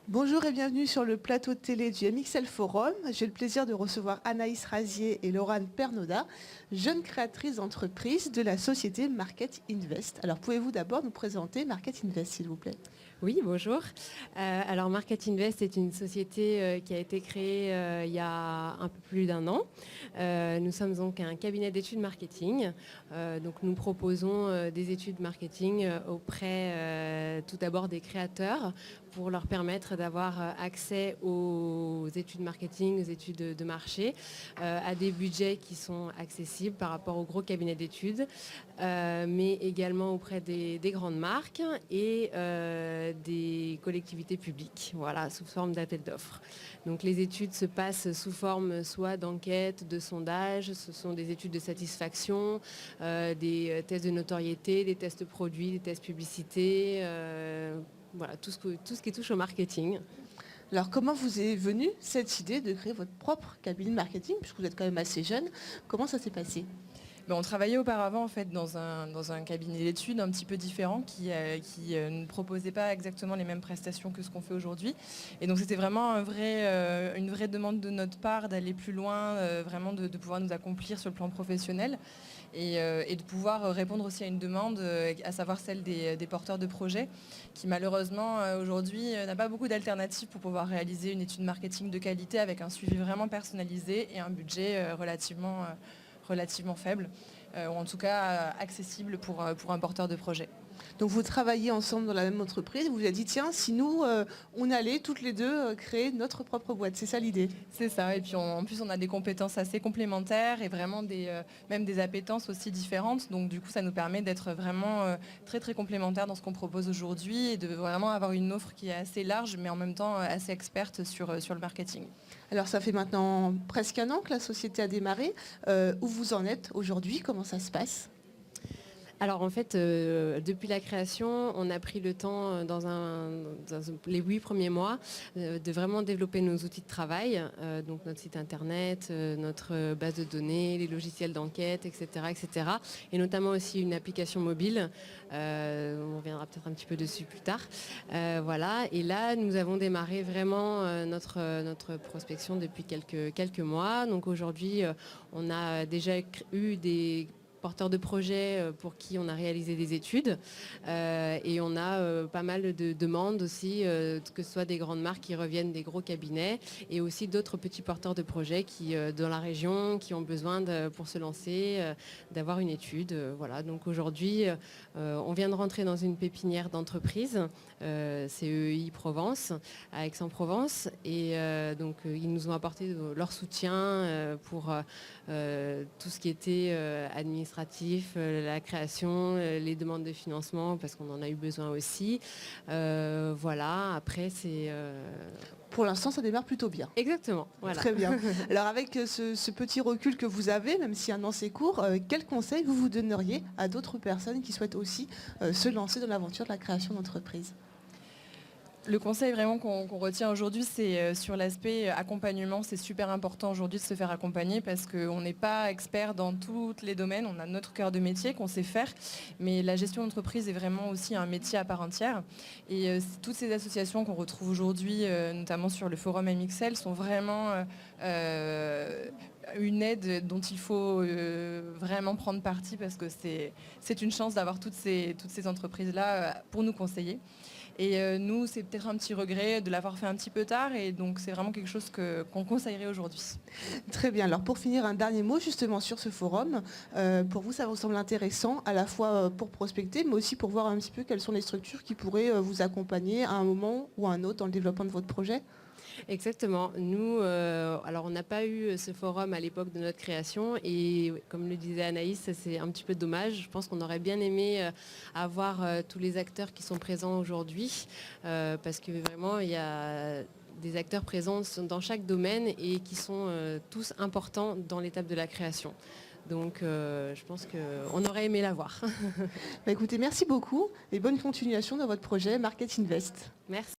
Bonjour et bienvenue sur le plateau de télé du MXL Forum. J'ai le plaisir de recevoir Anaïs Razier et Laurane Pernoda, jeunes créatrices d'entreprise de la société Market Invest. Alors pouvez-vous d'abord nous présenter Market Invest, s'il vous plaît? Oui, bonjour. Alors Market Invest est une société qui a été créée il y a un peu plus d'un an. Nous sommes donc un cabinet d'études marketing. Donc nous proposons des études marketing auprès tout d'abord des créateurs pour leur permettre d'avoir accès aux études marketing, aux études de marché, à des budgets qui sont accessibles par rapport aux gros cabinets d'études, mais également auprès des grandes marques et des collectivités publiques, voilà, sous forme d'appel d'offres. Donc les études se passent sous forme soit d'enquête, de sondage, ce sont des études de satisfaction, des tests de notoriété, des tests produits, des tests publicité, voilà, tout ce qui touche au marketing. Alors comment vous est venue cette idée de créer votre propre cabinet de marketing, puisque vous êtes quand même assez jeune? Comment ça s'est passé? On travaillait auparavant en fait dans un cabinet d'études un petit peu différent qui ne proposait pas exactement les mêmes prestations que ce qu'on fait aujourd'hui. Et donc c'était vraiment une vraie demande de notre part d'aller plus loin, vraiment de pouvoir nous accomplir sur le plan professionnel et de pouvoir répondre aussi à une demande, à savoir celle des porteurs de projets qui malheureusement aujourd'hui n'a pas beaucoup d'alternatives pour pouvoir réaliser une étude marketing de qualité avec un suivi vraiment personnalisé et un budget relativement faible, ou en tout cas accessible pour un porteur de projet. Donc vous travaillez ensemble dans la même entreprise, vous vous êtes dit tiens, si nous, on allait toutes les deux créer notre propre boîte, c'est ça l'idée? C'est ça, et puis en plus on a des compétences assez complémentaires et vraiment même des appétences aussi différentes, donc du coup ça nous permet d'être vraiment très très complémentaires dans ce qu'on propose aujourd'hui et de vraiment avoir une offre qui est assez large mais en même temps assez experte sur le marketing. Alors ça fait maintenant presque un an que la société a démarré. Où vous en êtes aujourd'hui? Comment ça se passe? Alors en fait, depuis la création, on a pris le temps les 8 premiers mois de vraiment développer nos outils de travail, donc notre site internet, notre base de données, les logiciels d'enquête, etc., etc. Et notamment aussi une application mobile. On reviendra peut-être un petit peu dessus plus tard. Voilà. Et là, nous avons démarré vraiment notre prospection depuis quelques mois. Donc aujourd'hui, on a déjà eu des porteurs de projets pour qui on a réalisé des études et on a pas mal de demandes aussi, que ce soit des grandes marques qui reviennent des gros cabinets et aussi d'autres petits porteurs de projets qui dans la région qui ont besoin pour se lancer d'avoir une étude. Voilà. Donc aujourd'hui on vient de rentrer dans une pépinière d'entreprise, CEI Provence à Aix-en-Provence et donc ils nous ont apporté leur soutien pour tout ce qui était administratif, la création, les demandes de financement, parce qu'on en a eu besoin aussi. Voilà, après c'est... Pour l'instant, ça démarre plutôt bien. Exactement, voilà. Très bien. Alors avec ce petit recul que vous avez, même si un an c'est court, quels conseils vous donneriez à d'autres personnes qui souhaitent aussi se lancer dans l'aventure de la création d'entreprise? Le conseil vraiment qu'on retient aujourd'hui, c'est sur l'aspect accompagnement. C'est super important aujourd'hui de se faire accompagner parce qu'on n'est pas expert dans tous les domaines. On a notre cœur de métier qu'on sait faire, mais la gestion d'entreprise est vraiment aussi un métier à part entière. Et toutes ces associations qu'on retrouve aujourd'hui, notamment sur le forum MXL, sont vraiment une aide dont il faut vraiment prendre parti parce que c'est une chance d'avoir toutes ces entreprises-là pour nous conseiller. Et nous, c'est peut-être un petit regret de l'avoir fait un petit peu tard et donc c'est vraiment quelque chose qu'on conseillerait aujourd'hui. Très bien. Alors pour finir, un dernier mot justement sur ce forum. Pour vous, ça vous semble intéressant à la fois pour prospecter, mais aussi pour voir un petit peu quelles sont les structures qui pourraient vous accompagner à un moment ou à un autre dans le développement de votre projet? Exactement. Nous, alors on n'a pas eu ce forum à l'époque de notre création et comme le disait Anaïs, c'est un petit peu dommage. Je pense qu'on aurait bien aimé avoir tous les acteurs qui sont présents aujourd'hui parce que vraiment il y a des acteurs présents dans chaque domaine et qui sont tous importants dans l'étape de la création. Donc je pense qu'on aurait aimé l'avoir. Écoutez, merci beaucoup et bonne continuation dans votre projet Market Invest. Merci.